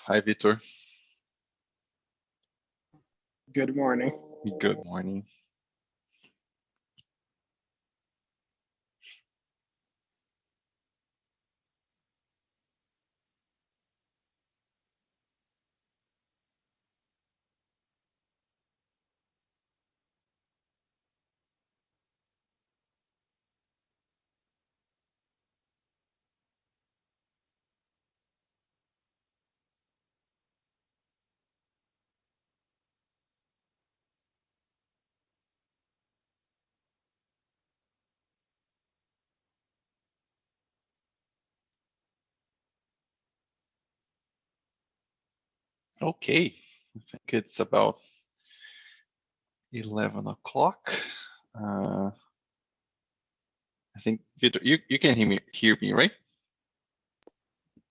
Hi, Vitor. Good morning. Good morning. Okay, I think it's about 11 o'clock. I think, Vitor, you can hear me, right?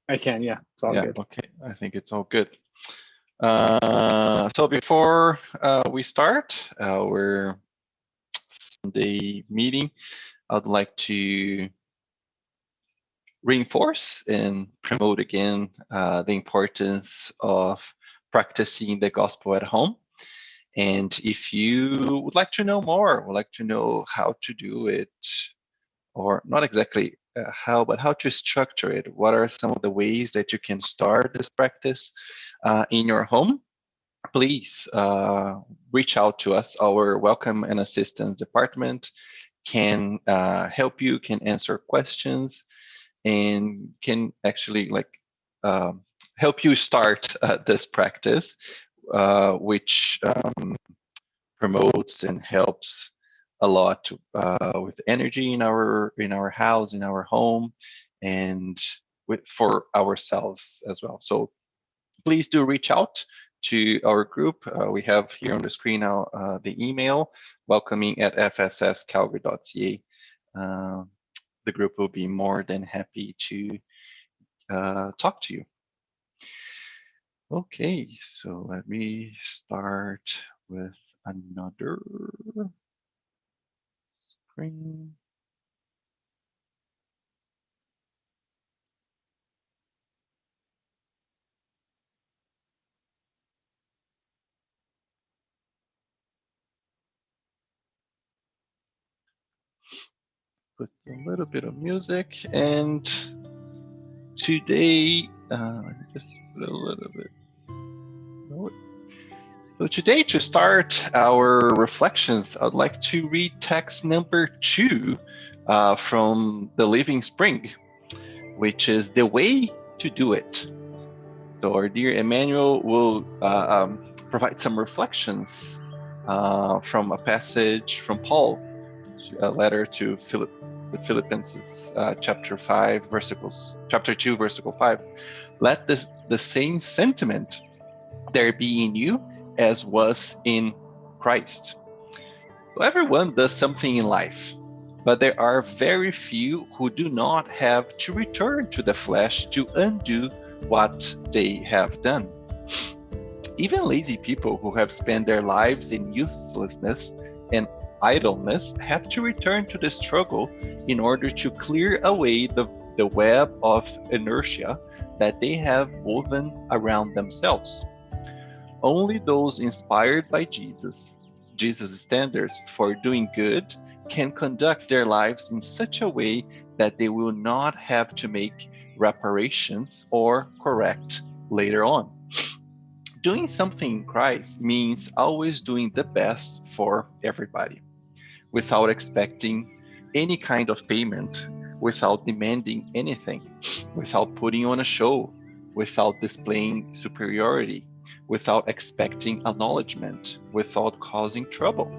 I can, yeah, it's all good. Okay, I think it's all good. So before we start our Sunday meeting, I'd like to reinforce and promote again the importance of practicing the gospel at home. And if you would like to know more, would like to know how to do it, or not exactly how, but how to structure it, what are some of the ways that you can start this practice in your home, please reach out to us. Our Welcome and Assistance Department can help you, can answer questions, and can actually help you start this practice, which promotes and helps a lot with energy in our house, in our home, and for ourselves as well. So please do reach out to our group. We have here on the screen now the email welcoming@fsscalgary.ca. The group will be more than happy to talk to you. Okay, so let me start with another screen. Put a little bit of music, and today, let me just put a little bit. So today, to start our reflections, I'd like to read text number 2 from the Living Spring, which is The Way to Do It. So our dear Emmanuel will provide some reflections from a passage from Paul, a letter to the Philippians, chapter 2, versicle 5. Let the same sentiment there be in you as was in Christ. So everyone does something in life, but there are very few who do not have to return to the flesh to undo what they have done. Even lazy people who have spent their lives in uselessness and idleness have to return to the struggle in order to clear away the web of inertia that they have woven around themselves. Only those inspired by Jesus' standards for doing good can conduct their lives in such a way that they will not have to make reparations or correct later on. Doing something in Christ means always doing the best for everybody, without expecting any kind of payment, without demanding anything, without putting on a show, without displaying superiority, without expecting acknowledgement, without causing trouble.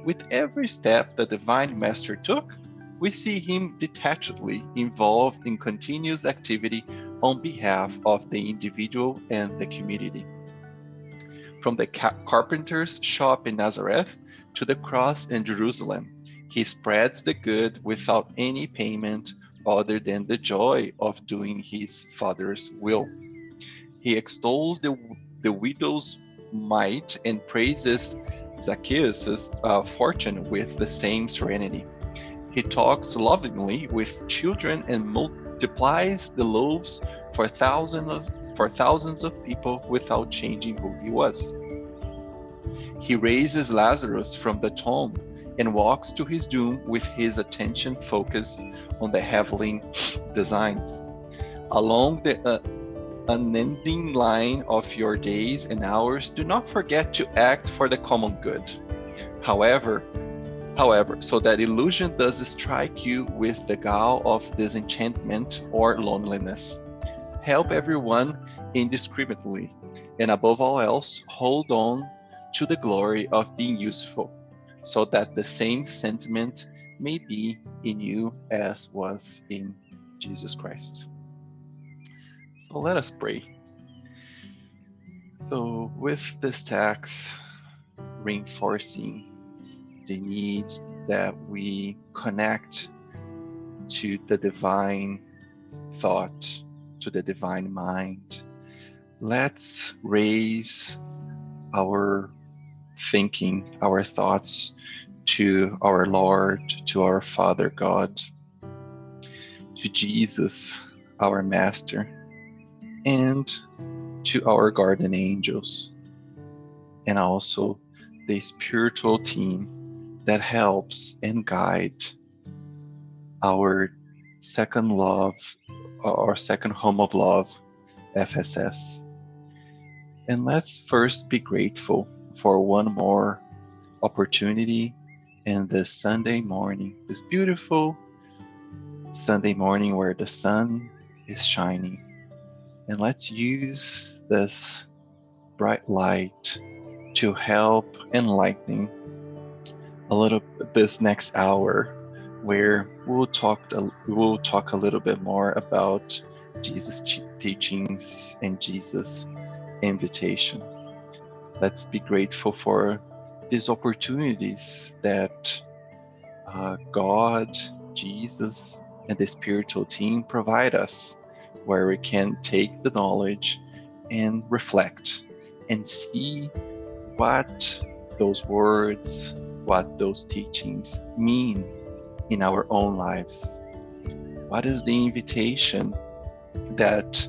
With every step the Divine Master took, we see him detachedly involved in continuous activity on behalf of the individual and the community. From the carpenter's shop in Nazareth to the cross in Jerusalem, he spreads the good without any payment other than the joy of doing his Father's will. He extols the widow's might and praises Zacchaeus' fortune with the same serenity. He talks lovingly with children and multiplies the loaves for thousands for thousands of people without changing who he was. He raises Lazarus from the tomb and walks to his doom with his attention focused on the heavenly designs. Along the unending line of your days and hours, do not forget to act for the common good. However, so that illusion does strike you with the gall of disenchantment or loneliness. Help everyone indiscriminately, and above all else, hold on to the glory of being useful, so that the same sentiment may be in you as was in Jesus Christ. So let us pray. So with this text, reinforcing the need that we connect to the divine thought, to the divine mind. Let's raise our thinking, our thoughts to our Lord, to our Father God, to Jesus, our Master, and to our guardian angels, and also the spiritual team that helps and guides our second love, our second home of love, FSS. And let's first be grateful for one more opportunity in this Sunday morning, this beautiful Sunday morning where the sun is shining. And let's use this bright light to help enlightening a little this next hour, where we'll talk a little bit more about Jesus' teachings and Jesus' invitation. Let's be grateful for these opportunities that God, Jesus, and the spiritual team provide us, where we can take the knowledge and reflect and see what those words, what those teachings mean in our own lives. What is the invitation that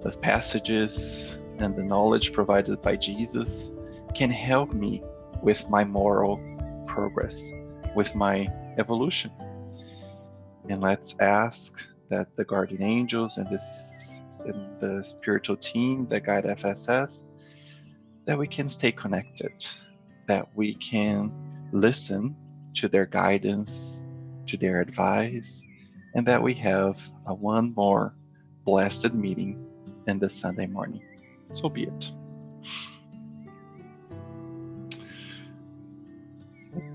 the passages and the knowledge provided by Jesus can help me with my moral progress, with my evolution? And let's ask that the guardian angels and the spiritual team that guide FSS, that we can stay connected, that we can listen to their guidance, to their advice, and that we have one more blessed meeting in the Sunday morning. So be it.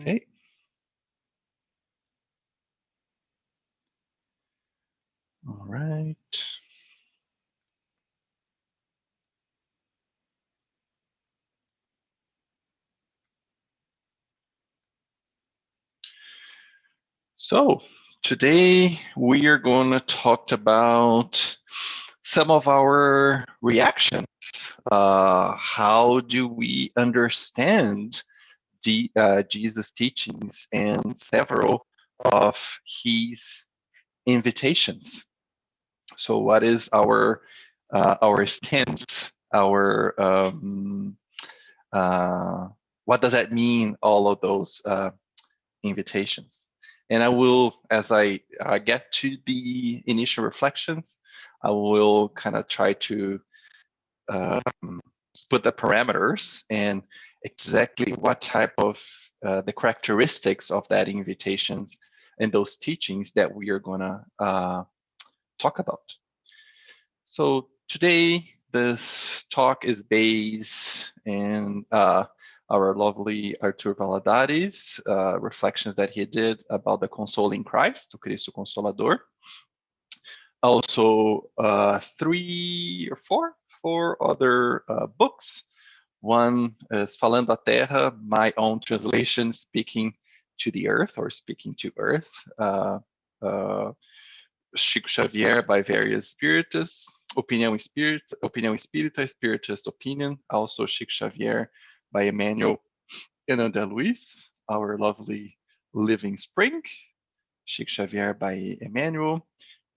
Okay. All right. So today we are going to talk about some of our reactions. How do we understand Jesus' teachings and several of his invitations? So, what is our stance? What does that mean? All of those invitations. And I will, as I get to the initial reflections, I will kind of try to put the parameters and exactly what type of the characteristics of that invitations and those teachings that we are going to talk about. So today, this talk is based in our lovely Arthur Valadares reflections that he did about the consoling Christ, o Cristo Consolador. Also, 3 or 4 other books. One is Falando a Terra, my own translation, speaking to the earth or speaking to earth. Chico Xavier by various spiritists. Opinião Espírita, Spiritist Opinion. Also Chico Xavier by Emmanuel and André Luiz, our lovely Living Spring. Chico Xavier by Emmanuel.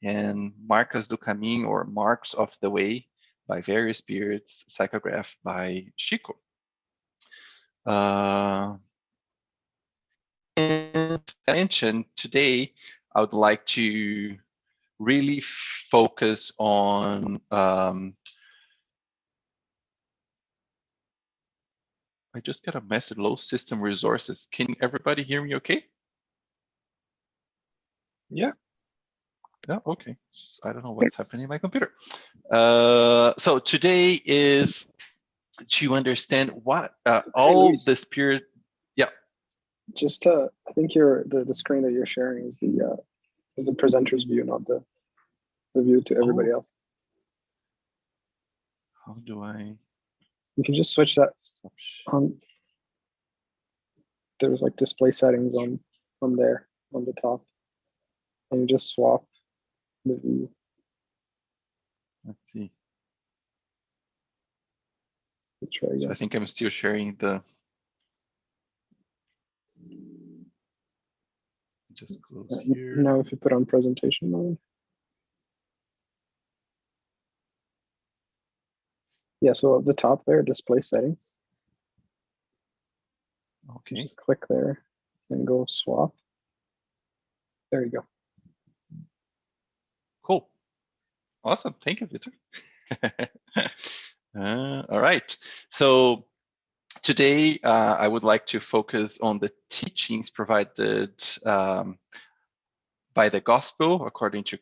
And Marcas do Caminho, or Marks of the Way, by Various Spirits, psychographed by Chico. And I mentioned today, I would like to really focus on I just got a message, low system resources. Can everybody hear me okay? Yeah. Yeah, okay. I don't know what's happening in my computer. So today is to understand what all the spirit. Yeah. Just I think the screen that you're sharing is the presenter's view, not the view to everybody else. How do I? You can just switch that on. There's like display settings on there on the top, and you just swap the view. Let's see. Let's try again. So I think I'm still sharing the. Just close here. Now, if you put on presentation mode. Yeah, so at the top there, display settings. Okay. Just click there and go swap. There you go. Cool. Awesome. Thank you, Victor. All right. So today, I would like to focus on the teachings provided by the gospel according to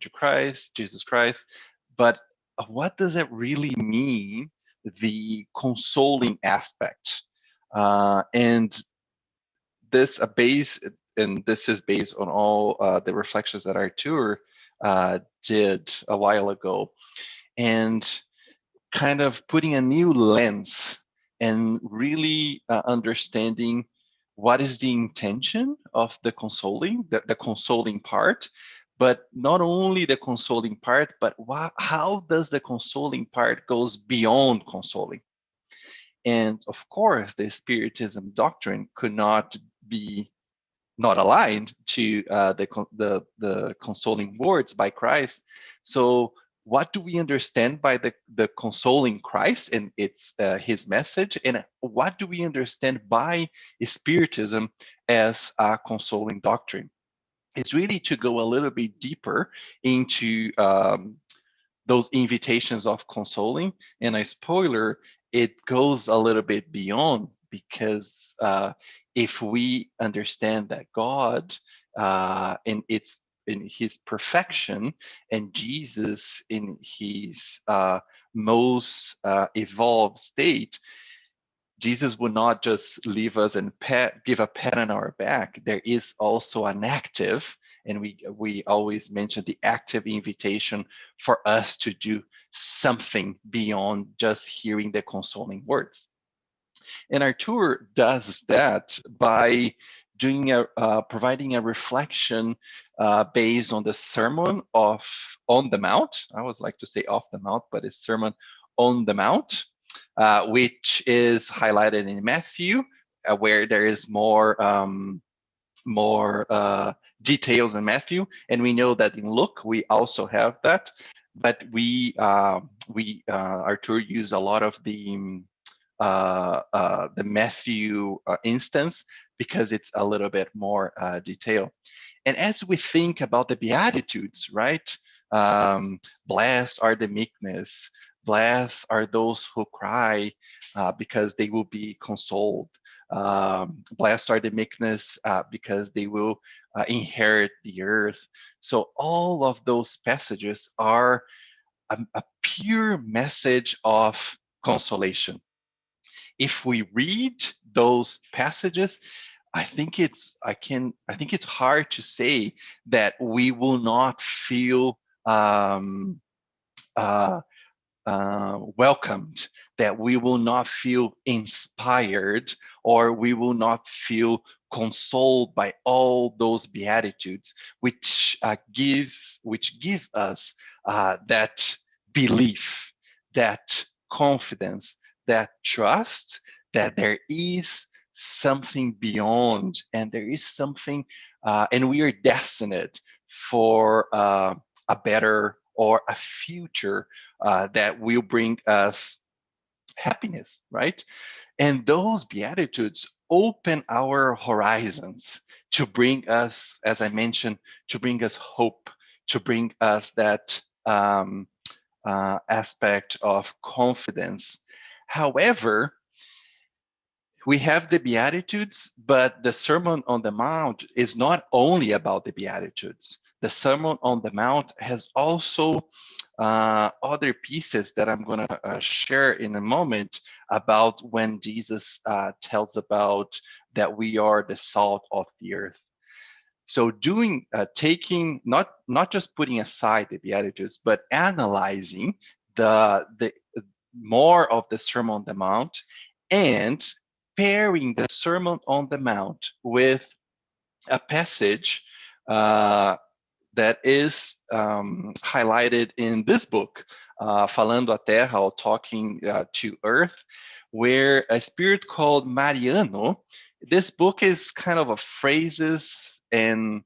Christ, Jesus Christ. But what does it really mean? The consoling aspect, and this is based on all the reflections that Artur did a while ago, and kind of putting a new lens and really understanding what is the intention of the consoling, the consoling part, but not only the consoling part, but how does the consoling part goes beyond consoling? And of course, the Spiritism doctrine could not be not aligned to the consoling words by Christ. So what do we understand by the consoling Christ and its his message, and what do we understand by Spiritism as a consoling doctrine? It's really to go a little bit deeper into those invitations of consoling. And a spoiler, it goes a little bit beyond, because if we understand that God in his perfection, and Jesus in his most evolved state, Jesus would not just leave us and give a pat on our back. There is also an active, and we always mention the active invitation for us to do something beyond just hearing the consoling words. And Artur does that by doing providing a reflection based on the Sermon on the Mount. I always like to say off the Mount, but it's Sermon on the Mount, which is highlighted in Matthew, where there is more details in Matthew, and we know that in Luke we also have that. But Artur used a lot of the Matthew instance because it's a little bit more detailed. And as we think about the Beatitudes, right? Blessed are the meekness, blessed are those who cry because they will be consoled. Blessed are the meekness because they will inherit the earth. So all of those passages are a pure message of consolation. If we read those passages, I think it's hard to say that we will not feel welcomed, that we will not feel inspired, or we will not feel consoled by all those beatitudes, which gives us that belief, that confidence, that trust that there is something beyond, and there is something, and we are destined for a better or a future that will bring us happiness, right? And those Beatitudes open our horizons to bring us, as I mentioned, to bring us hope, to bring us that aspect of confidence. However, we have the Beatitudes, but the Sermon on the Mount is not only about the Beatitudes. The Sermon on the Mount has also other pieces that I'm going to share in a moment about when Jesus tells about that we are the salt of the earth. So taking, not just putting aside the Beatitudes, but analyzing the more of the Sermon on the Mount and pairing the Sermon on the Mount with a passage that is highlighted in this book, Falando a Terra, or Talking to Earth, where a spirit called Mariano, this book is kind of a phrases and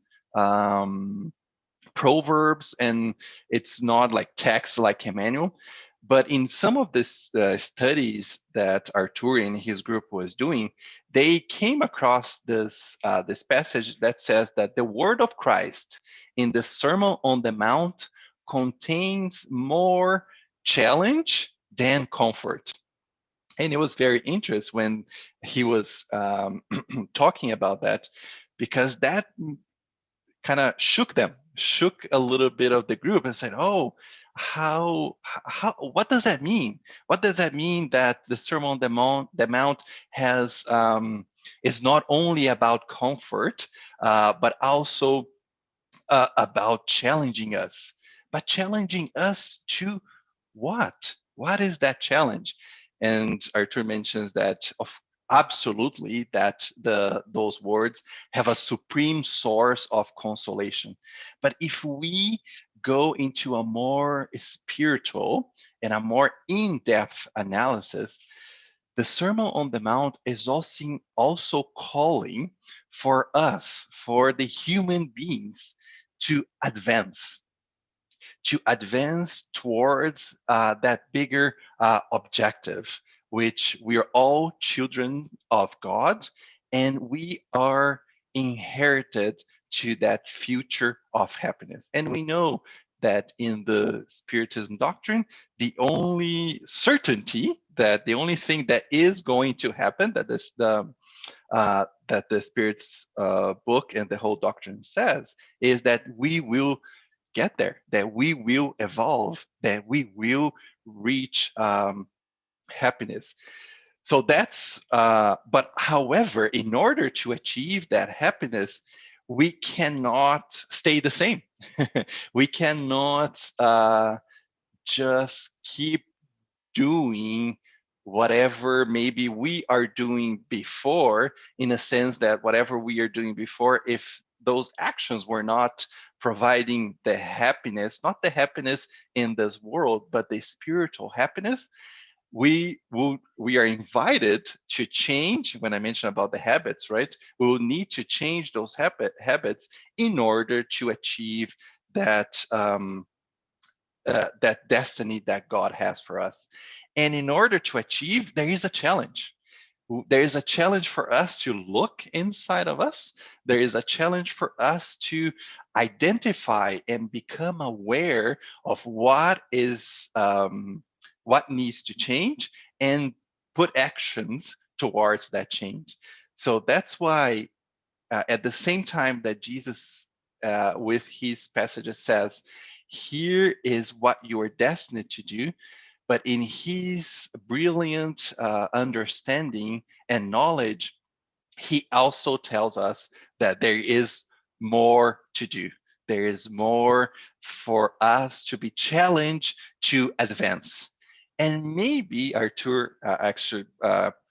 proverbs, and it's not like text like Emmanuel. But in some of this studies that Artur and his group was doing, they came across this passage that says that the word of Christ in the Sermon on the Mount contains more challenge than comfort. And it was very interesting when he was talking about that, because that kind of shook a little bit of the group and said, oh, what does that mean? What does that mean that the Sermon on the Mount has is not only about comfort, but also about challenging us. But challenging us to what? What is that challenge? And Artur mentions that absolutely that those words have a supreme source of consolation. But if we go into a more spiritual and a more in-depth analysis, the Sermon on the Mount is also calling for us, for the human beings, to advance towards that bigger objective, which we are all children of God, and we are inherited to that future of happiness. And we know that in the Spiritism doctrine, the only certainty, that the only thing that is going to happen, that the Spirit's book and the whole doctrine says, is that we will get there, that we will evolve, that we will reach happiness. So that's, but however, in order to achieve that happiness, we cannot stay the same. We cannot just keep doing whatever maybe we are doing before, in a sense that whatever we are doing before, if those actions were not providing the happiness, not the happiness in this world, but the spiritual happiness, we are invited to change. When I mentioned about the habits, right, we will need to change those habits in order to achieve that that destiny that God has for us. And in order to achieve, there is a challenge. There is a challenge for us to look inside of us. There is a challenge for us to identify and become aware of what needs to change, and put actions towards that change. So that's why at the same time that Jesus with his passages says, here is what you are destined to do, but in his brilliant understanding and knowledge, he also tells us that there is more to do. There is more for us to be challenged to advance. And maybe Artur actually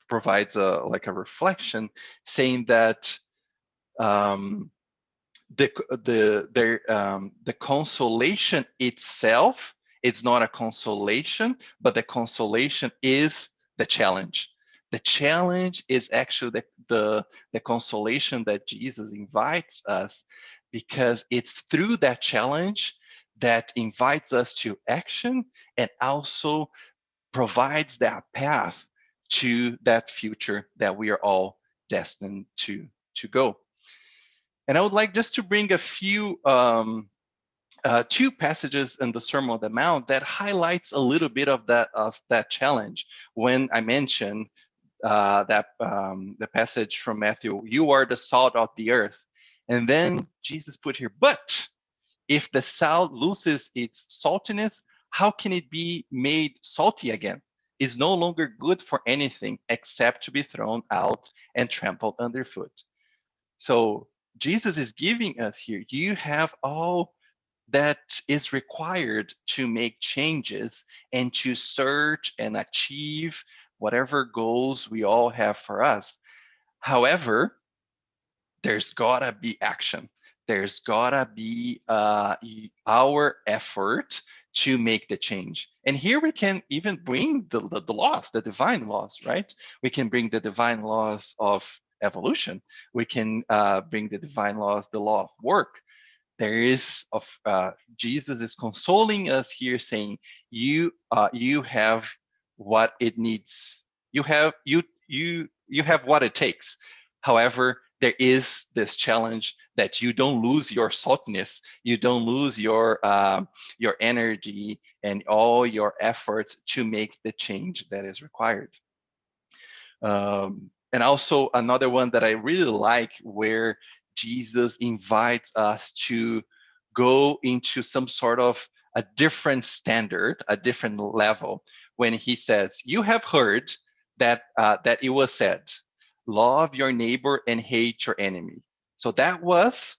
provides a reflection, saying that the consolation itself, it's not a consolation, but the consolation is the challenge. The challenge is actually the consolation that Jesus invites us, because it's through that challenge that invites us to action and also provides that path to that future that we are all destined to go. And I would like just to bring a few two passages in the Sermon on the Mount that highlights a little bit of that challenge. When I mentioned the passage from Matthew, "You are the salt of the earth," and then Jesus put here, "But if the salt loses its saltiness, how can it be made salty again? It's no longer good for anything except to be thrown out and trampled underfoot." So Jesus is giving us here, you have all that is required to make changes and to search and achieve whatever goals we all have for us. However, there's gotta be action. There's gotta be our effort to make the change. And here we can even bring the laws, the divine laws, right? We can bring the divine laws of evolution. We can bring the divine laws, the law of work. There is Jesus is consoling us here, saying, you have what it needs. You have what it takes. However, there is this challenge that you don't lose your saltness, you don't lose your energy and all your efforts to make the change that is required. And also another one that I really like, where Jesus invites us to go into some sort of a different standard, a different level, when he says, "You have heard that that it was said, love your neighbor and hate your enemy." So that was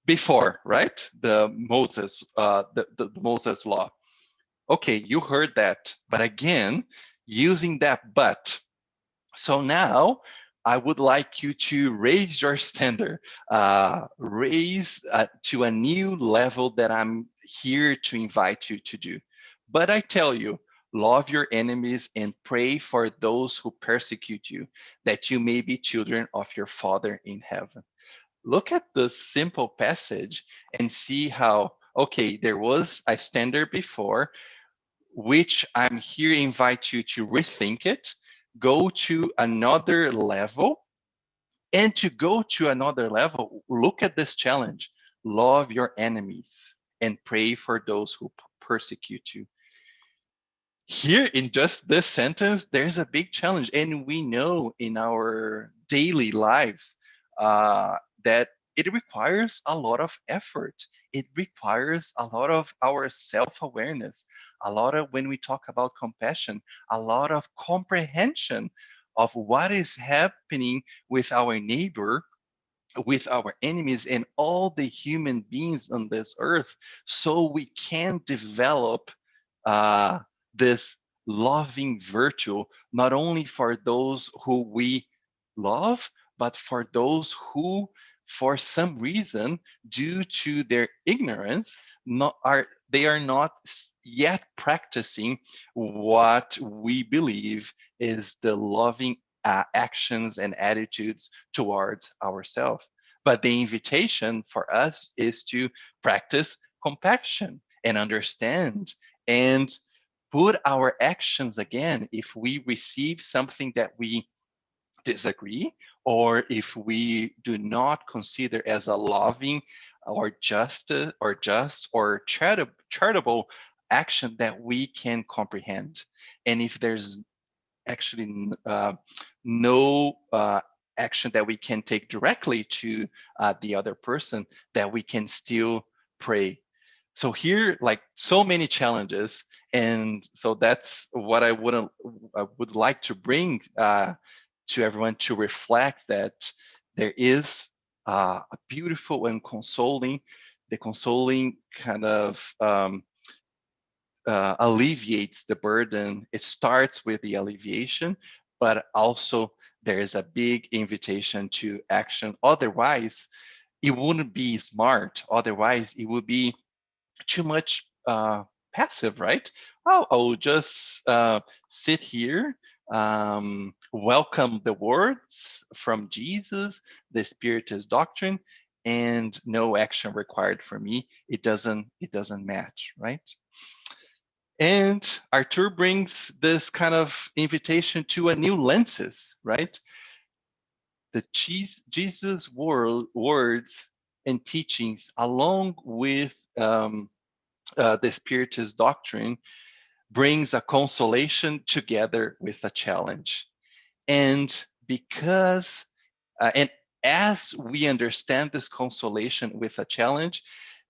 before, right? The Moses, the Moses law. Okay, you heard that, but again, using that but. So now I would like you to raise your standard, raise to a new level that I'm here to invite you to do. But I tell you, love your enemies and pray for those who persecute you, that you may be children of your Father in heaven. Look at this simple passage and see how, okay, there was a standard before, which I'm here invite you to rethink it, go to another level, and to go to another level, look at this challenge: love your enemies and pray for those who persecute you. Here in just this sentence, there's a big challenge, and we know in our daily lives that it requires a lot of effort. It requires a lot of our self-awareness, a lot of, when we talk about compassion, a lot of comprehension of what is happening with our neighbor, with our enemies, and all the human beings on this earth, so we can develop uh, this loving virtue, not only for those who we love, but for those who, for some reason, due to their ignorance, they are not yet practicing what we believe is the loving actions and attitudes towards ourselves. But the invitation for us is to practice compassion and understand and put our actions again. If we receive something that we disagree, or if we do not consider as a loving or just or charitable action that we can comprehend, and if there's actually no action that we can take directly to the other person, that we can still pray. So here, like, so many challenges, and so that's what I would like to bring to everyone, to reflect that there is a beautiful and consoling, the consoling kind of alleviates the burden. It starts with the alleviation, but also there is a big invitation to action. Otherwise, it wouldn't be smart. Otherwise, it would be too much passive, right? Oh, I'll just sit here, welcome the words from Jesus, the Spiritist doctrine, and no action required from me, it doesn't match, right? And Arthur brings this kind of invitation to a new lenses, right? The Jesus' words and teachings, along with the Spiritist doctrine, brings a consolation together with a challenge. And because, and as we understand this consolation with a challenge,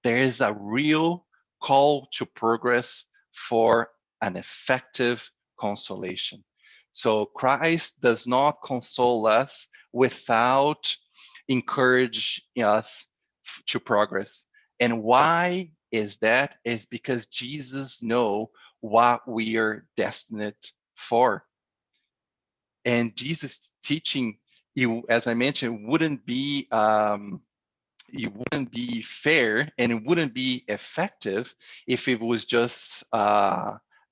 there is a real call to progress for an effective consolation. So Christ does not console us without encouraging us to progress. And why is that? Is because Jesus knows what we are destined for. And Jesus' teaching, as I mentioned, wouldn't be fair, and it wouldn't be effective if it was just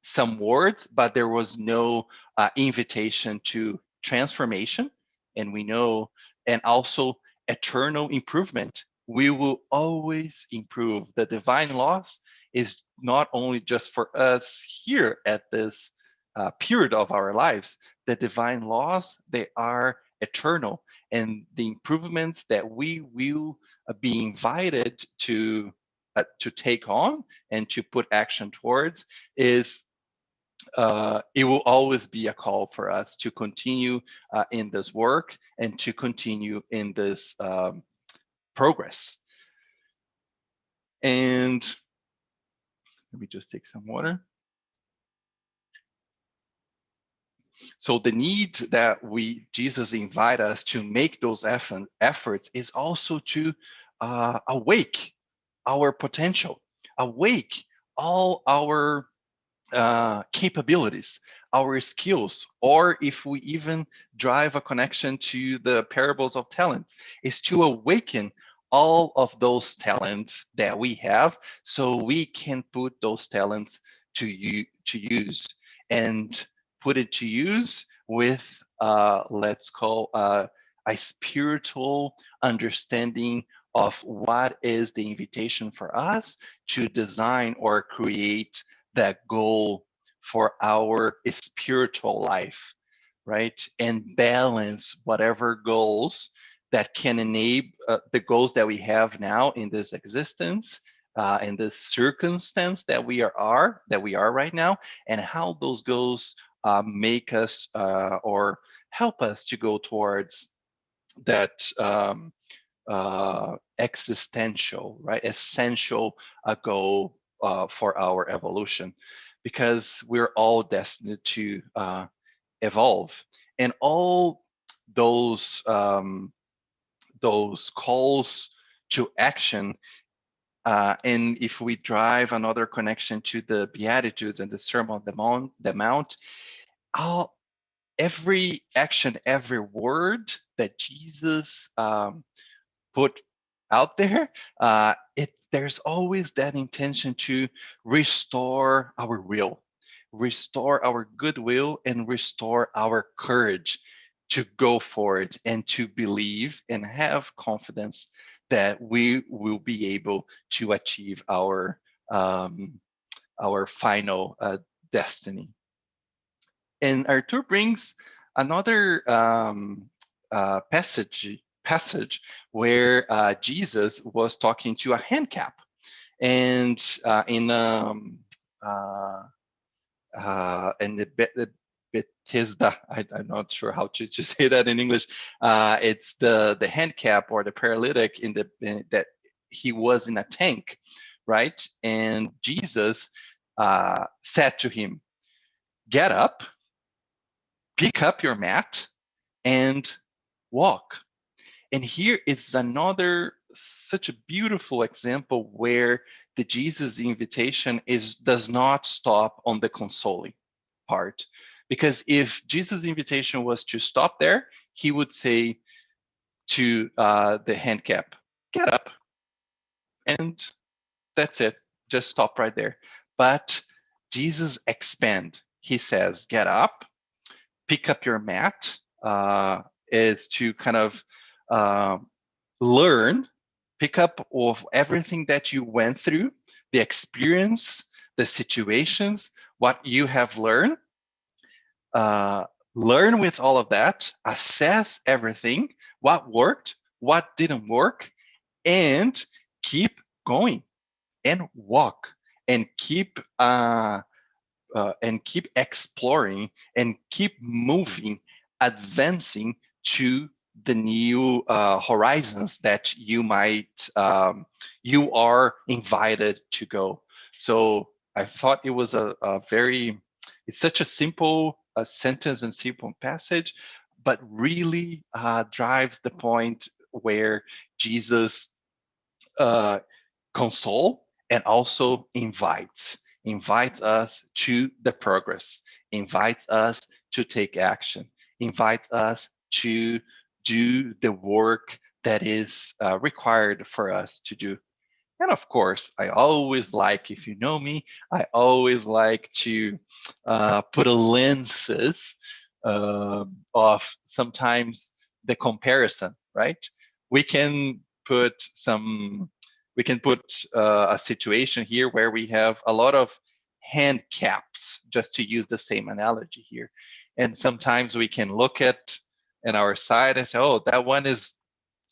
some words, but there was no invitation to transformation. And we know, and also eternal improvement. We will always improve. The divine laws is not only just for us here at this period of our lives. The divine laws, they are eternal, and the improvements that we will be invited to take on and to put action towards is it will always be a call for us to continue in this work and to continue in this progress. And let me just take some water. So the need that Jesus invite us to make those efforts is also to awake our potential, awake all our capabilities, our skills, or if we even drive a connection to the parables of talents, is to awaken all of those talents that we have so we can put those talents to use and put it to use with let's call a spiritual understanding of what is the invitation for us to design or create that goal for our spiritual life, right? And balance whatever goals that can enable the goals that we have now in this existence, in this circumstance that we are right now, and how those goals make us or help us to go towards that existential, right, essential goal for our evolution, because we're all destined to evolve, and all those calls to action. And if we drive another connection to the Beatitudes and the Sermon on the Mount, every action, every word that Jesus put out there, there's always that intention to restore our will, restore our goodwill, and restore our courage to go forward and to believe and have confidence that we will be able to achieve our final destiny. And Arthur brings another passage where Jesus was talking to a handicap, and in the Bethesda, I'm not sure how to say that in English. It's the handicap or the paralytic that he was in a tank, right? And Jesus said to him, "Get up, pick up your mat, and walk." And here is another such a beautiful example where the Jesus invitation does not stop on the consoling part. Because if Jesus' invitation was to stop there, he would say to the handicap, "Get up," and that's it. Just stop right there. But Jesus expand. He says, "Get up, pick up your mat," is to kind of learn pick up of everything that you went through, the experience, the situations, what you have learned, learn with all of that, assess everything, what worked, what didn't work, and keep going and walk and keep exploring and keep moving, advancing to the new horizons that you are invited to go. So I thought it was it's such a simple sentence and simple passage, but really drives the point where Jesus uh, console and also invites us to the progress, invites us to take action, invites us to do the work that is required for us to do. And of course, I always like, if you know me, I always like to put a lenses of sometimes the comparison, right? We can put some, we can put a situation here where we have a lot of hand caps, just to use the same analogy here. And sometimes we can look at our side and say, oh, that one is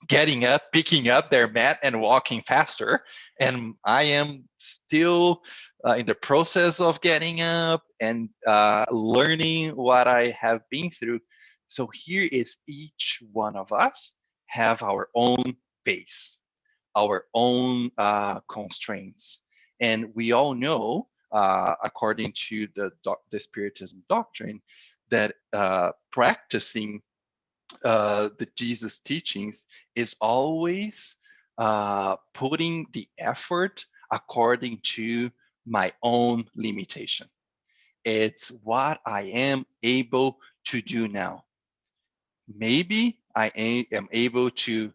getting up, picking up their mat and walking faster. And I am still in the process of getting up and learning what I have been through. So here is each one of us have our own pace, our own constraints. And we all know, according to the Spiritism doctrine, that practicing the Jesus teachings is always putting the effort according to my own limitation. It's what I am able to do now. Maybe I am able to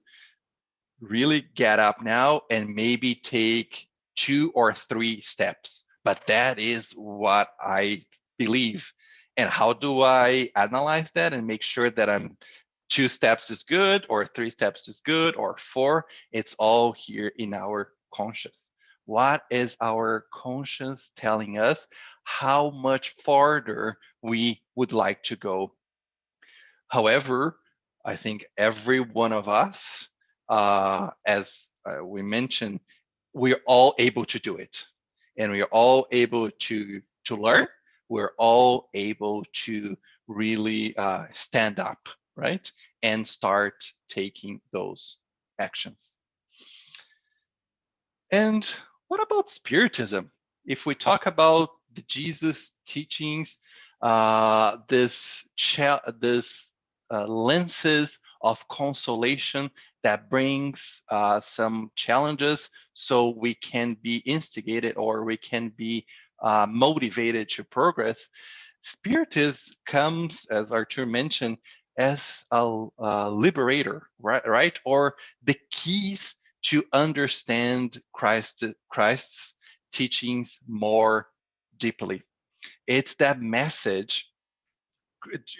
really get up now and maybe take 2 or 3 steps, but that is what I believe. And how do I analyze that and make sure that I'm 2 steps is good or 3 steps is good or 4? It's all here in our conscious. What is our conscience telling us how much farther we would like to go? However, I think every one of us, as we mentioned, we're all able to do it, and we are all able to learn. We're all able to really stand up, right, and start taking those actions. And what about Spiritism? If we talk about the Jesus teachings, this lenses of consolation that brings some challenges, so we can be instigated or we can be motivated to progress. Spiritism comes, as Arthur mentioned, as a liberator, right? Or the keys to understand Christ's teachings more deeply. It's that message.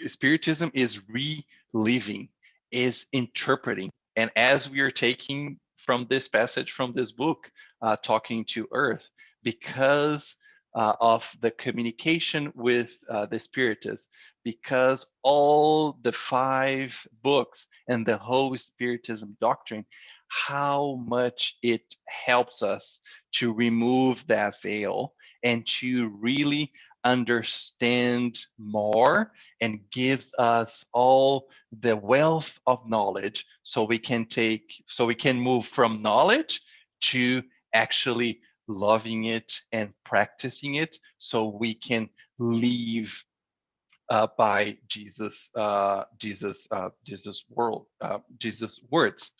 Spiritism is reliving, is interpreting. And as we are taking from this passage, from this book, Talking to Earth, because of the communication with the Spiritists, because all the 5 books and the whole Spiritism doctrine, how much it helps us to remove that veil and to really understand more, and gives us all the wealth of knowledge, so we can move from knowledge to actually loving it and practicing it, so we can live by Jesus words.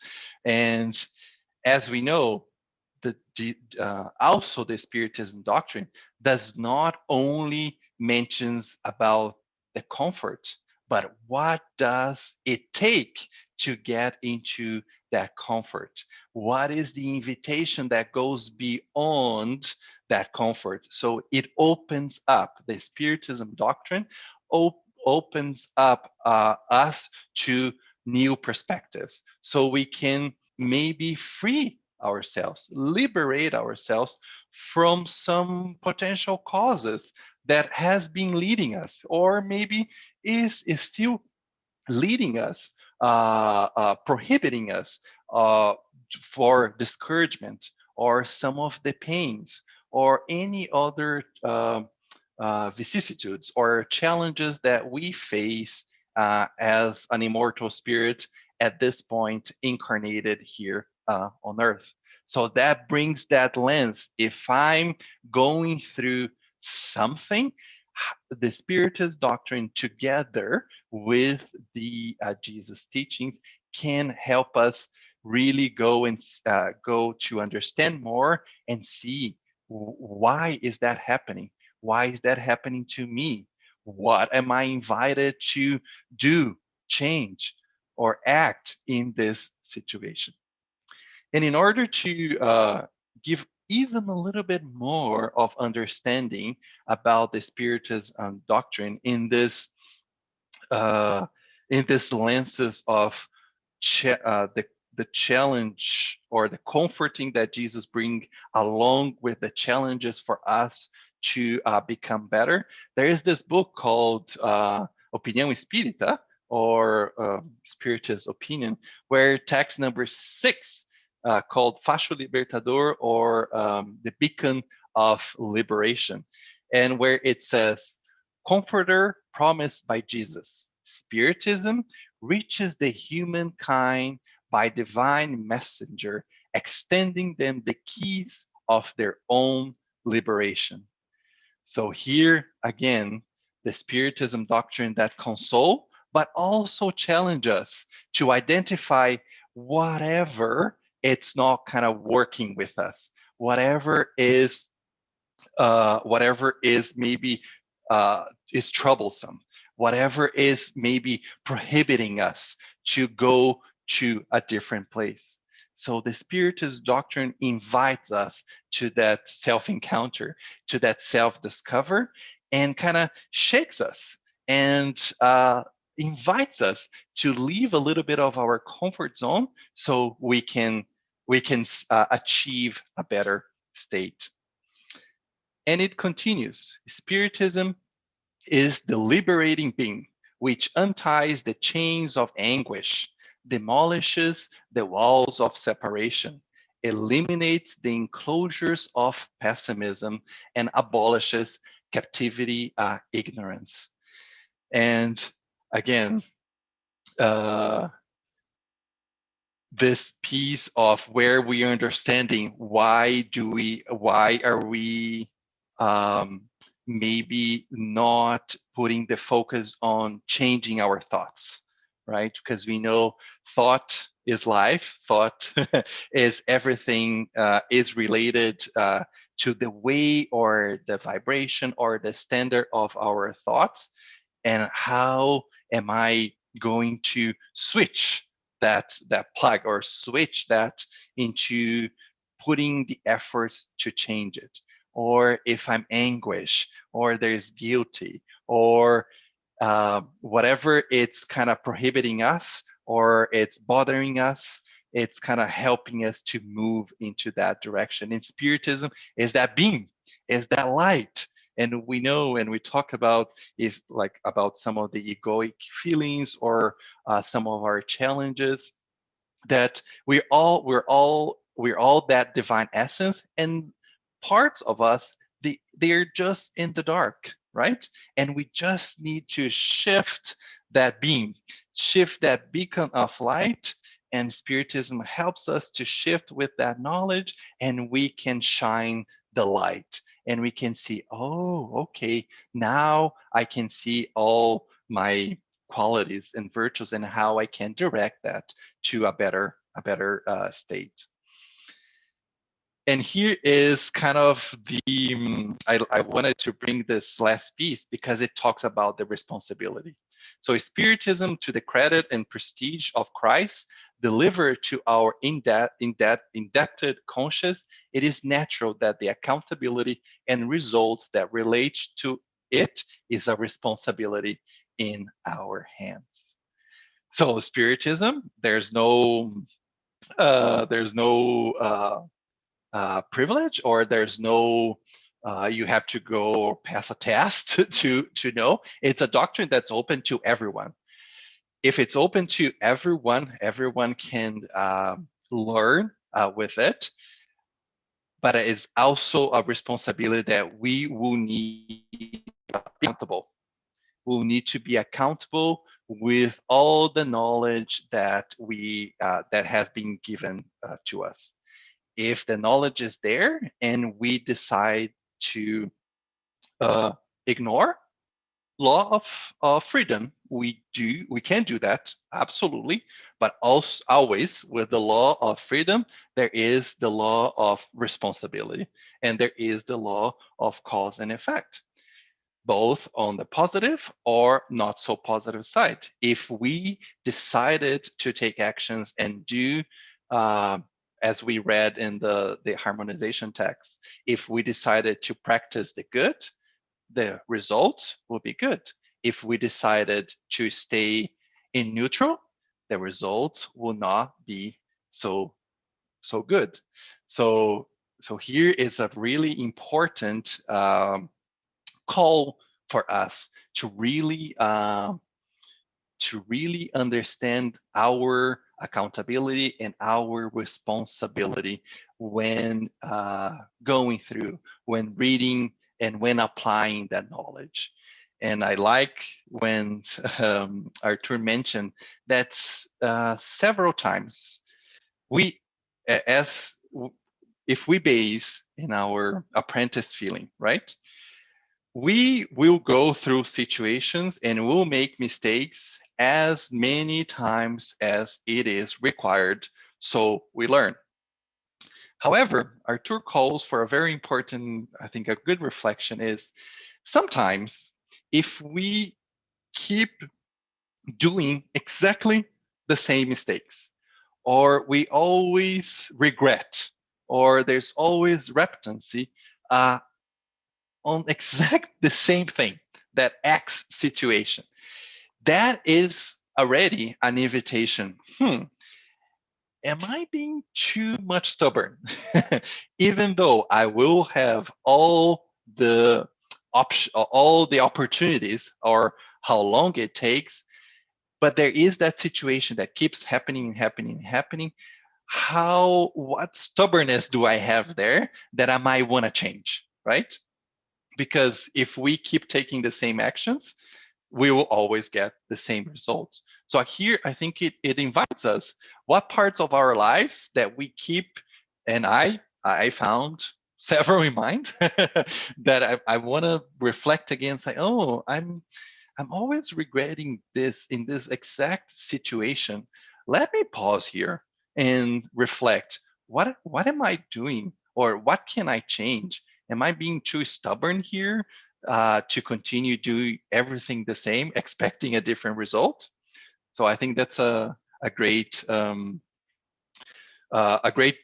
And as we know, also the Spiritism doctrine does not only mentions about the comfort, but what does it take to get into that comfort? What is the invitation that goes beyond that comfort? So it opens up, the Spiritism doctrine opens up us to new perspectives, so we can maybe free ourselves, liberate ourselves from some potential causes that has been leading us, or maybe is still leading us, prohibiting us for discouragement, or some of the pains, or any other vicissitudes or challenges that we face as an immortal spirit at this point incarnated here on earth. So that brings that lens. If I'm going through something, the Spiritist doctrine together with the Jesus teachings can help us really go to understand more and see why is that happening? Why is that happening to me? What am I invited to do, change, or act in this situation? And in order to give even a little bit more of understanding about the Spiritist doctrine uh, in this lenses of the challenge or the comforting that Jesus bring along with the challenges for us to become better. There is this book called Opinião Espírita, or Spiritist Opinion, where text number 6 called Facho Libertador, or the Beacon of Liberation, and where it says, Comforter promised by Jesus, Spiritism reaches the humankind by divine messenger, extending them the keys of their own liberation. So here again, the Spiritism doctrine that console, but also challenge us to identify whatever it's not kind of working with us, whatever is maybe is troublesome, whatever is maybe prohibiting us to go to a different place. So the Spiritist doctrine invites us to that self-encounter, to that self-discover, and kind of shakes us and invites us to leave a little bit of our comfort zone so we can achieve a better state. And it continues. Spiritism is the liberating being which unties the chains of anguish, demolishes the walls of separation, eliminates the enclosures of pessimism, and abolishes captivity, ignorance. And again, this piece of where we are understanding why are we maybe not putting the focus on changing our thoughts, right? Because we know thought is life, thought is everything, is related to the way or the vibration or the standard of our thoughts. And how am I going to switch that plug, or switch that into putting the efforts to change it? Or if I'm anguish, or there's guilty, or whatever it's kind of prohibiting us, or it's bothering us, it's kind of helping us to move into that direction. In Spiritism, is that beam, is that light. And we know, and we talk about about some of the egoic feelings, or some of our challenges, that we're all that divine essence, and parts of us, they're just in the dark, right? And we just need to shift that beam, shift that beacon of light, and Spiritism helps us to shift with that knowledge, and we can shine the light, and we can see, oh, okay, now I can see all my qualities and virtues, and how I can direct that to a better state. And here is kind of I wanted to bring this last piece because it talks about the responsibility. So Spiritism, to the credit and prestige of Christ, delivered to our indebted conscience, it is natural that the accountability and results that relate to it is a responsibility in our hands. So Spiritism, there's no there's no privilege, or there's no you have to go pass a test to know. It's a doctrine that's open to everyone. If it's open to everyone, everyone can learn with it. But it is also a responsibility that we will need to be accountable. We'll need to be accountable with all the knowledge that that has been given to us. If the knowledge is there and we decide to ignore law of freedom, we can do that, absolutely. But also always with the law of freedom, there is the law of responsibility, and there is the law of cause and effect, both on the positive or not so positive side. If we decided to take actions and do, as we read in the harmonization text, if we decided to practice the good, the result will be good. If we decided to stay in neutral, the results will not be so good. So here is a really important call for us to really understand our accountability and our responsibility when going through, when reading, and when applying that knowledge. And I like when Artur mentioned that several times we, as if we base in our apprentice feeling, right? We will go through situations and we'll make mistakes as many times as it is required, so we learn. However, Artur calls for a very important, I think a good reflection is, sometimes if we keep doing exactly the same mistakes, or we always regret, or there's always repetency on exact the same thing, that X situation, that is already an invitation. Am I being too much stubborn? Even though I will have all the opportunities, or how long it takes, but there is that situation that keeps happening. What stubbornness do I have there that I might want to change, right? Because if we keep taking the same actions, we will always get the same results. So here, I think it invites us, what parts of our lives that we keep, and I found several in mind that I want to reflect again, say, oh, I'm always regretting this in this exact situation. Let me pause here and reflect. What am I doing, or what can I change? Am I being too stubborn here to continue doing everything the same, expecting a different result? So I think that's a great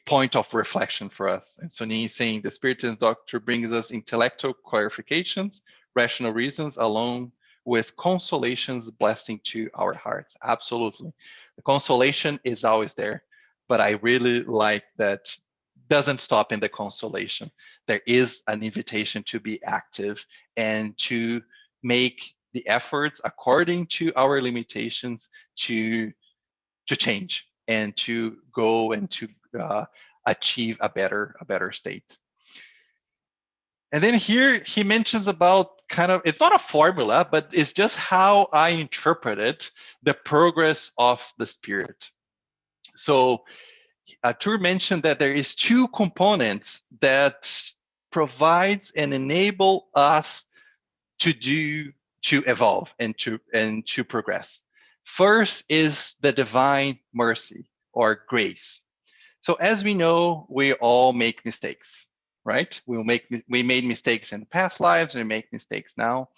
point of reflection for us. And Sonia is saying the Spirit Doctor brings us intellectual clarifications, rational reasons, along with consolations, blessing to our hearts. Absolutely, the consolation is always there, but I really like that doesn't stop in the consolation. There is an invitation to be active and to make the efforts according to our limitations to change and to go and to achieve a better state. And then here he mentions about kind of, it's not a formula, but it's just how I interpreted the progress of the Spirit. So Tur mentioned that there is two components that provides and enable us to evolve and to progress. First is the divine mercy or grace. So as we know, we all make mistakes, right? We made mistakes in past lives, we make mistakes now.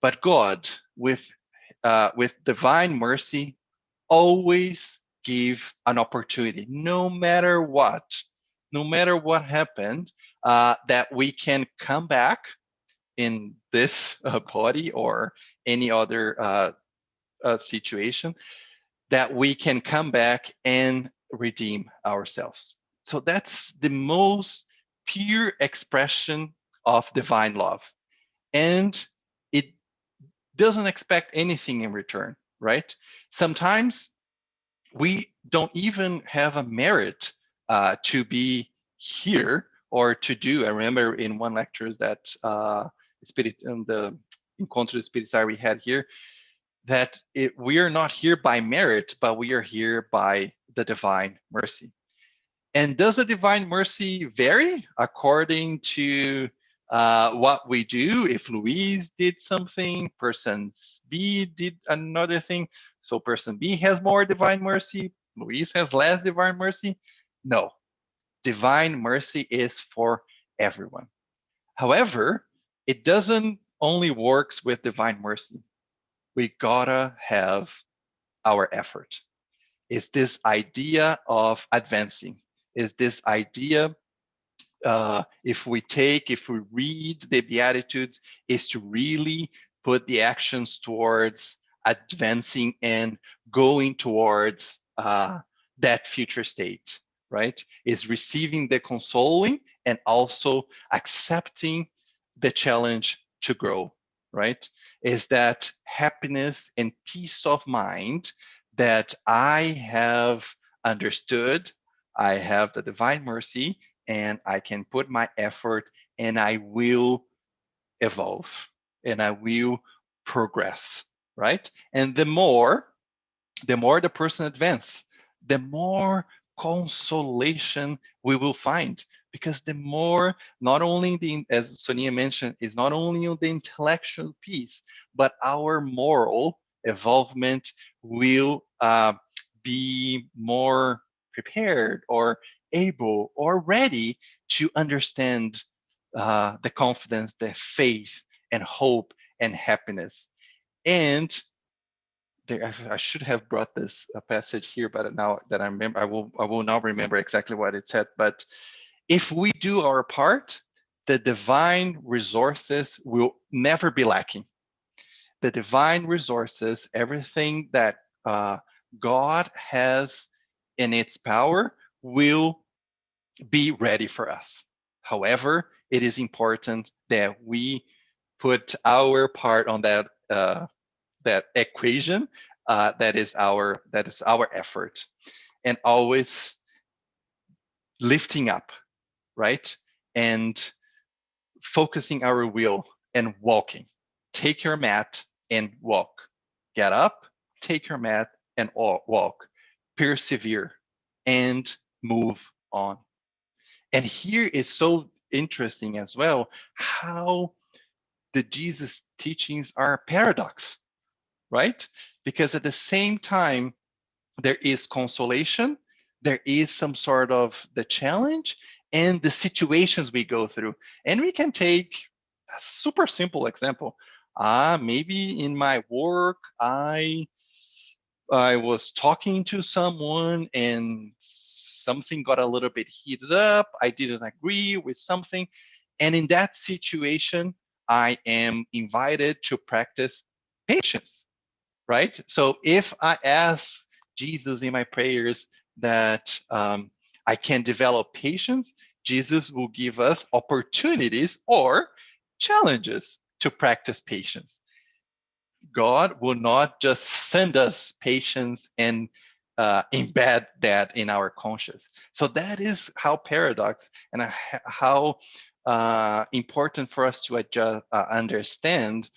But God, with divine mercy, always give an opportunity, no matter what happened, that we can come back in this body or any other situation, that we can come back and redeem ourselves. So that's the most pure expression of divine love. And it doesn't expect anything in return, right? Sometimes we don't even have a merit to be here or to do. I remember in one lecture that in the Encontro Espiritar we had here, that we are not here by merit, but we are here by the divine mercy. And does the divine mercy vary according to what we do? If Luis did something, person B did another thing, so person B has more divine mercy, Luis has less divine mercy? No, divine mercy is for everyone. However, it doesn't only works with divine mercy. We gotta have our effort. It's this idea of advancing. Is this idea, if we read the Beatitudes, is to really put the actions towards advancing and going towards that future state, right? Is receiving the consoling and also accepting the challenge to grow, right? Is that happiness and peace of mind that I have understood, I have the divine mercy, and I can put my effort and I will evolve and I will progress, right? And the more the person advances, the more consolation we will find, because the more, not only as Sonia mentioned, is not only on the intellectual piece, but our moral evolvement will be more prepared or able or ready to understand the confidence, the faith and hope and happiness. And I should have brought this passage here, but now that I remember, I will not remember exactly what it said. But if we do our part, the divine resources will never be lacking. The divine resources, everything that God has in its power, will be ready for us. However, it is important that we put our part on that equation. That is our effort, and always lifting up, right? And focusing our will and walking. Take your mat and walk. Get up, take your mat and walk. Persevere and move on. And here is so interesting as well how the Jesus teachings are a paradox, right? Because at the same time, there is consolation, there is some sort of the challenge and the situations we go through. And we can take a super simple example. Maybe in my work, I was talking to someone and something got a little bit heated up. I didn't agree with something. And in that situation, I am invited to practice patience, right? So if I ask Jesus in my prayers that I can develop patience, Jesus will give us opportunities or challenges to practice patience. God will not just send us patience and embed that in our conscience. So that is how paradox and how important for us to understand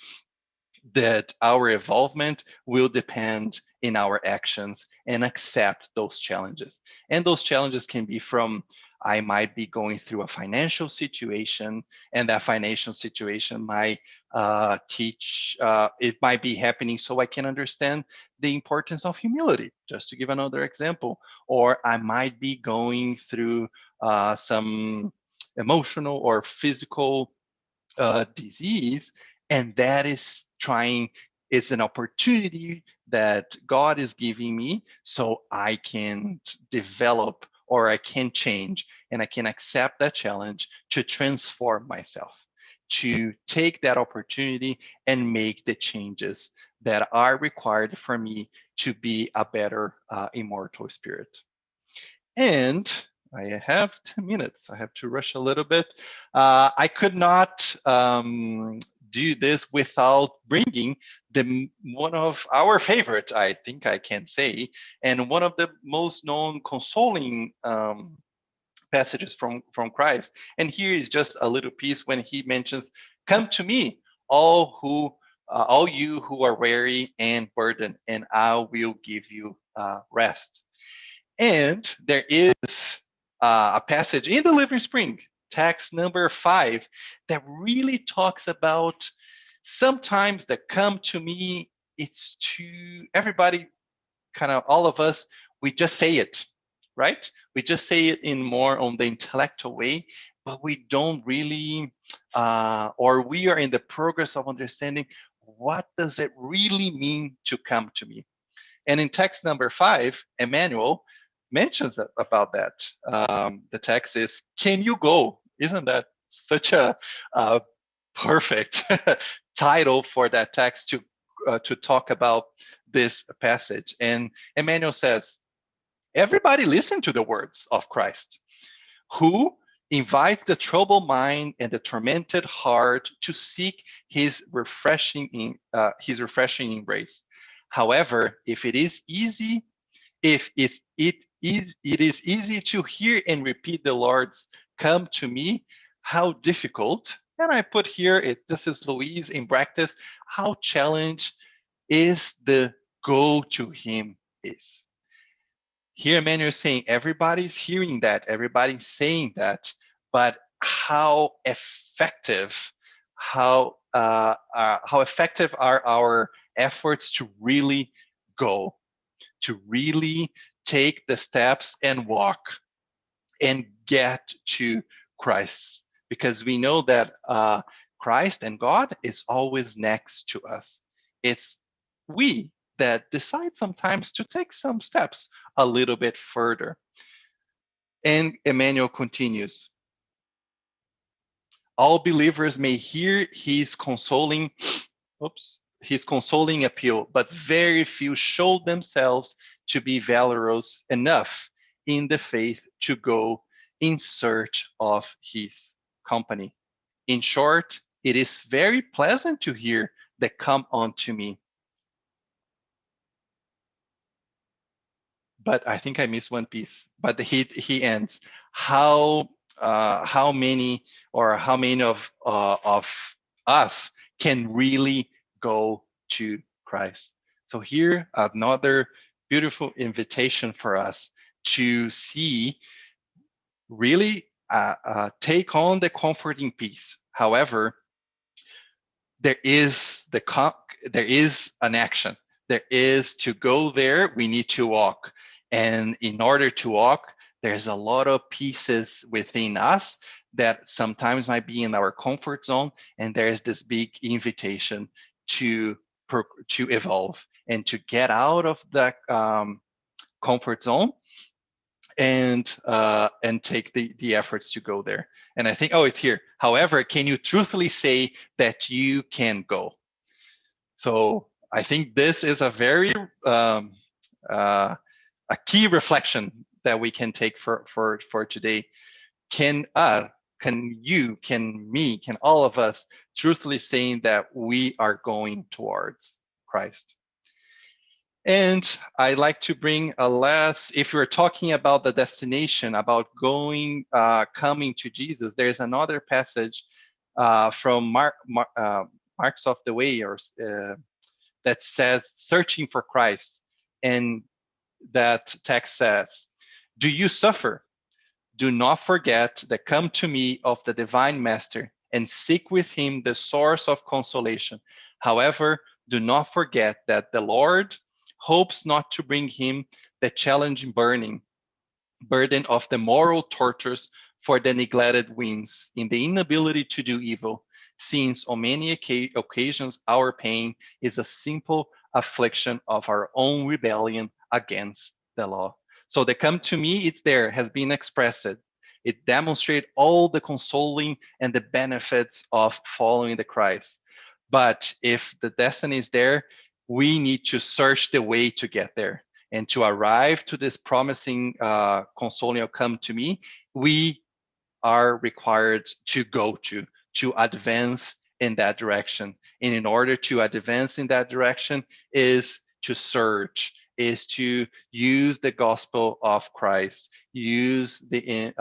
that our involvement will depend in our actions and accept those challenges. And those challenges can be from, I might be going through a financial situation, and that financial situation might it might be happening so I can understand the importance of humility, just to give another example. Or I might be going through some emotional or physical disease, and that is it's an opportunity that God is giving me so I can develop or I can change and I can accept that challenge to transform myself, to take that opportunity and make the changes that are required for me to be a better immortal spirit. And I have 10 minutes. I have to rush a little bit. I could not do this without bringing one of our favorite, I think I can say, and one of the most known consoling passages from Christ. And here is just a little piece when he mentions, "Come to me, all you who are weary and burdened, and I will give you rest." And there is a passage in the Living Spring, text number 5, that really talks about sometimes the "come to me," it's to everybody, kind of all of us, we just say it, right? We just say it in more on the intellectual way, but we don't really, or we are in the progress of understanding what does it really mean to come to me. And in text number 5, Emmanuel mentions about that. The text is, "Can you go?" Isn't that such a perfect title for that text to talk about this passage? And Emmanuel says, "Everybody listen to the words of Christ, who invites the troubled mind and the tormented heart to seek his refreshing embrace. However, if it is easy to hear and repeat the Lord's 'Come to me,' how difficult," and I put here, this is Louise in practice, "how challenge is the 'go to him' is." Here Emmanuel is saying everybody's hearing that, everybody's saying that, but how effective are our efforts to really go, to really take the steps and walk and get to Christ? Because we know that Christ and God is always next to us. It's we that decide sometimes to take some steps a little bit further. And Emmanuel continues, "All believers may hear his consoling appeal, but very few show themselves to be valorous enough in the faith to go in search of his company. In short, it is very pleasant to hear that 'come unto me.'" But I think I missed one piece. But he ends, how many of us can really go to Christ? So here, another beautiful invitation for us to see, really take on the comforting peace. However, there is an action. There is to go there. We need to walk. And in order to walk, there's a lot of pieces within us that sometimes might be in our comfort zone. And there's this big invitation to evolve and to get out of the comfort zone and take the efforts to go there. And I think, it's here. However, can you truthfully say that you can go? So I think this is a very a key reflection that we can take for today. Can you, can me, can all of us truthfully saying that we are going towards Christ? And I like to bring a last, if we're talking about the destination, about going, coming to Jesus, there's another passage from Marks of the Way, or that says, "Searching for Christ." And that text says, "Do you suffer? Do not forget the 'come to me' of the divine master and seek with him the source of consolation. However, do not forget that the Lord hopes not to bring him the challenging burden of the moral tortures for the neglected wins in the inability to do evil, since on many occasions our pain is a simple affliction of our own rebellion against the law." So the 'come to me,' it's there, has been expressed. It demonstrates all the consoling and the benefits of following the Christ. But if the destiny is there, we need to search the way to get there. And to arrive to this promising consoling, come to me, we are required to go to advance in that direction. And in order to advance in that direction is to search, is to use the gospel of Christ, use the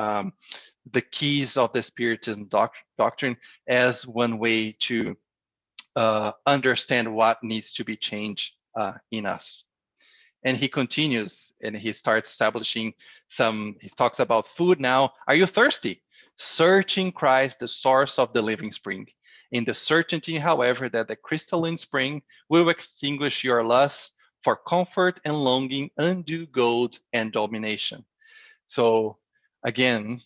keys of the Spiritism doctrine as one way to understand what needs to be changed in us. And he continues and he starts establishing he talks about food now. Are you thirsty? Search in Christ, the source of the living spring, in the certainty, however, that the crystalline spring will extinguish your lust for comfort and longing, undo gold and domination. So again,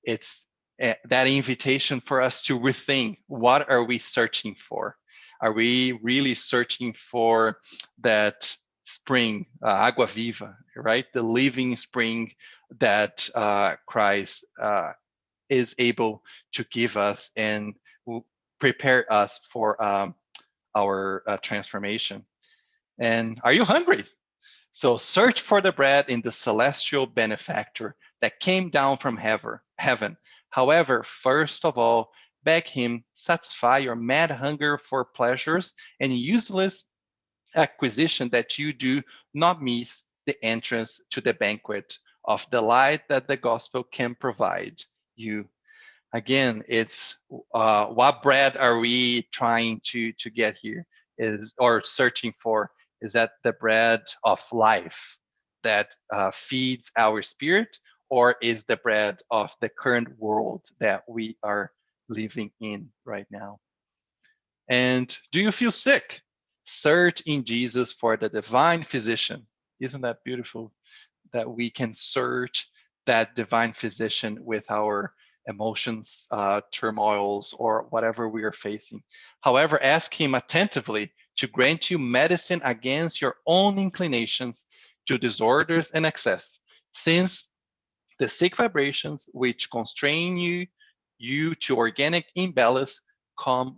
it's that invitation for us to rethink, what are we searching for? Are we really searching for that spring, agua viva, right? The living spring that Christ is able to give us and prepare us for our transformation. And are you hungry? So search for the bread in the celestial benefactor that came down from heaven. However, first of all, beg him, satisfy your mad hunger for pleasures and useless acquisition, that you do not miss the entrance to the banquet of delight that the gospel can provide you. Again, it's what bread are we trying to get here, is or searching for? Is that the bread of life that feeds our spirit, or is the bread of the current world that we are living in right now? And do you feel sick? Search in Jesus for the divine physician. Isn't that beautiful that we can search that divine physician with our emotions, turmoils, or whatever we are facing? However, ask him attentively to grant you medicine against your own inclinations to disorders and excess, since the sick vibrations which constrain you to organic imbalance come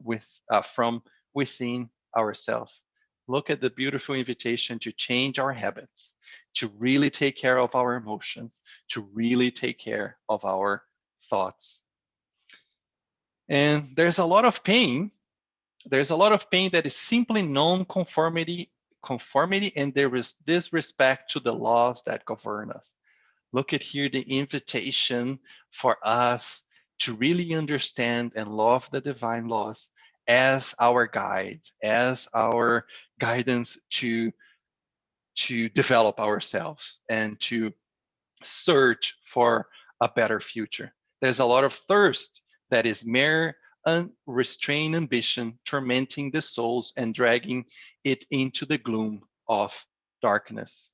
from within ourselves. Look at the beautiful invitation to change our habits, to really take care of our emotions, to really take care of our thoughts. And there's a lot of pain. There's a lot of pain that is simply non-conformity and there is disrespect to the laws that govern us. Look at here the invitation for us to really understand and love the divine laws as our guide, as our guidance to develop ourselves and to search for a better future. There's a lot of thirst that is mere unrestrained ambition, tormenting the souls and dragging it into the gloom of darkness.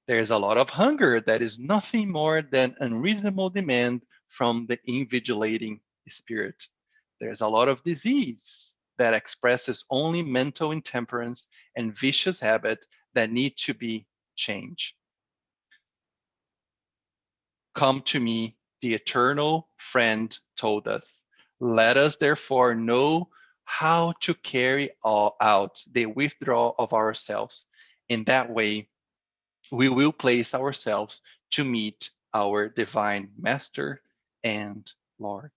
There's a lot of hunger that is nothing more than unreasonable demand from the invigilating spirit. There's a lot of disease that expresses only mental intemperance and vicious habit that need to be changed. Come to me, the eternal friend told us. Let us therefore know how to carry out the withdrawal of ourselves. In that way, we will place ourselves to meet our divine Master and Lord.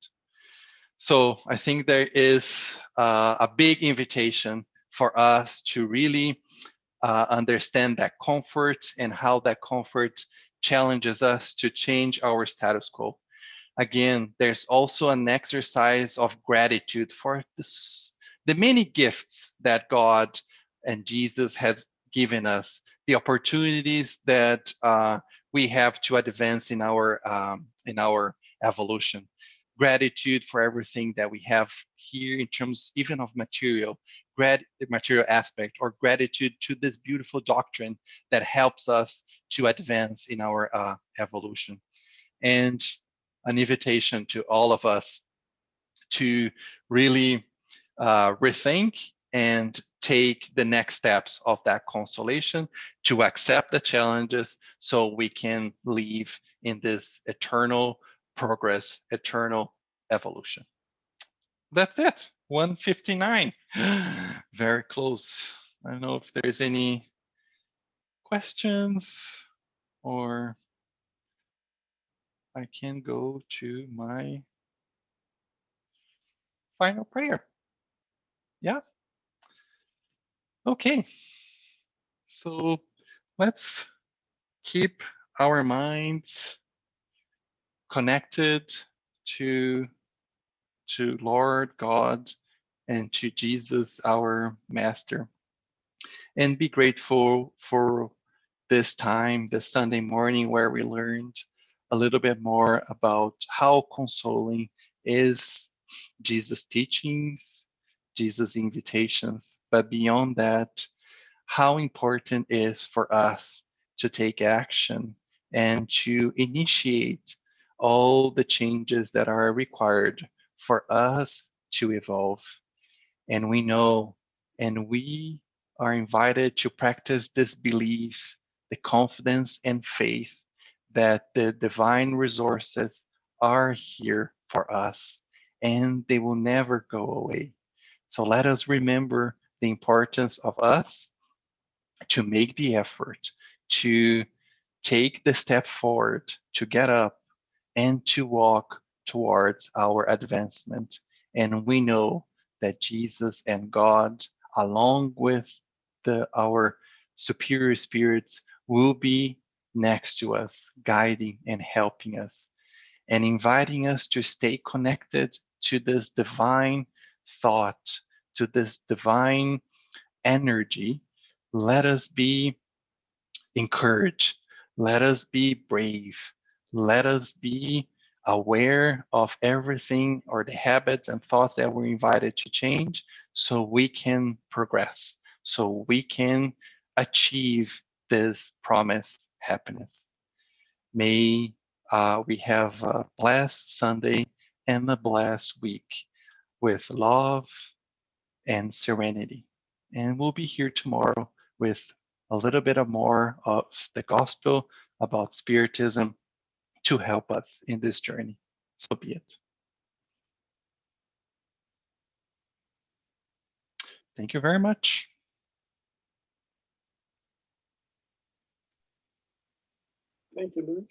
So I think there is a big invitation for us to really understand that comfort and how that comfort challenges us to change our status quo. Again, there's also an exercise of gratitude for the many gifts that God and Jesus has given us, the opportunities that we have to advance in our evolution. Gratitude for everything that we have here in terms even of material aspect, or gratitude to this beautiful doctrine that helps us to advance in our evolution. And an invitation to all of us to really rethink and take the next steps of that consolation, to accept the challenges so we can live in this eternal progress, eternal evolution. That's it, 159. Very close. I don't know if there's any questions, or I can go to my final prayer. Yeah. Okay. So let's keep our minds connected to Lord God and to Jesus, our Master, and be grateful for this time, this Sunday morning, where we learned a little bit more about how consoling is Jesus' teachings, Jesus' invitations, but beyond that, how important it is for us to take action and to initiate all the changes that are required for us to evolve. And we know, and we are invited to practice this belief, the confidence and faith that the divine resources are here for us and they will never go away. So let us remember the importance of us to make the effort to take the step forward, to get up and to walk towards our advancement. And we know that Jesus and God, along with our superior spirits, will be next to us, guiding and helping us, and inviting us to stay connected to this divine thought, to this divine energy. Let us be encouraged. Let us be brave. Let us be aware of everything or the habits and thoughts that we're invited to change so we can progress, so we can achieve this promised happiness. May we have a blessed Sunday and a blessed week with love and serenity. And we'll be here tomorrow with a little bit of more of the gospel about Spiritism to help us in this journey. So be it. Thank you very much. Thank you, Luis.